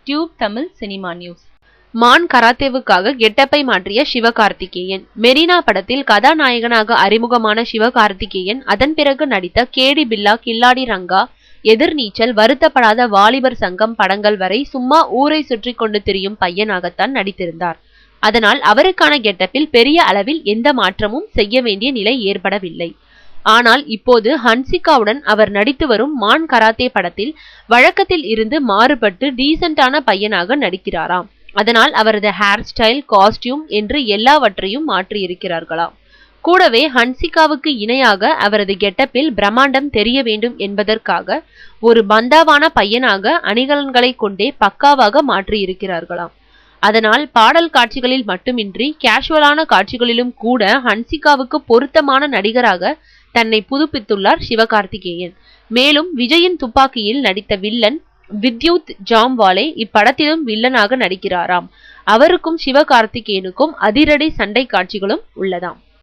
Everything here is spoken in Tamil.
Tube Tamil cinema news. மான் கராத்தேவுக்காக கெட்டப்பை மாற்றிய சிவகார்த்திகேயன். மெரினா படத்தில் கதாநாயகனாக அறிமுகமான சிவகார்த்திகேயன் அதன் பிறகு நடித்த கேடி பில்லா, கில்லாடி ரங்கா, எதிர்நீச்சல், வருத்தப்படாத வாலிபர் சங்கம் படங்கள் வரை சும்மா ஊரை சுற்றி கொண்டு திரியும் பையனாகத்தான் நடித்திருந்தார். அதனால் அவருக்கான கெட்டப்பில் பெரிய அளவில் எந்த மாற்றமும் செய்ய வேண்டிய நிலை ஏற்படவில்லை. ஆனால் இப்போது ஹன்சிகாவுடன் அவர் நடித்து வரும் மான் கராத்தே படத்தில் வழக்கத்தில் இருந்து மாறுபட்டு டீசென்டான பையனாக நடிக்கிறாராம். அதனால் அவரது ஹேர் ஸ்டைல், காஸ்டியூம் என்று எல்லாவற்றையும் மாற்றி இருக்கிறார்களாம். கூடவே ஹன்சிகாவுக்கு இணையாக அவரது கெட்டப்பில் பிரம்மாண்டம் தெரிய வேண்டும் என்பதற்காக ஒரு பந்தாவான பையனாக அணிகலன்களை கொண்டே பக்காவாக மாற்றி இருக்கிறார்களாம். அதனால் பாடல் காட்சிகளில் மட்டுமின்றி கேஷுவலான காட்சிகளிலும் கூட ஹன்சிகாவுக்கு பொருத்தமான நடிகராக தன்னை புதுப்பித்துள்ளார் சிவகார்த்திகேயன். மேலும் விஜயின் துப்பாக்கியில் நடித்த வில்லன் வித்யுத் ஜாம்வாலே இப்படத்திலும் வில்லனாக நடிக்கிறாராம். அவருக்கும் சிவகார்த்திகேயனுக்கும் அதிரடி சண்டை காட்சிகளும் உள்ளதாம்.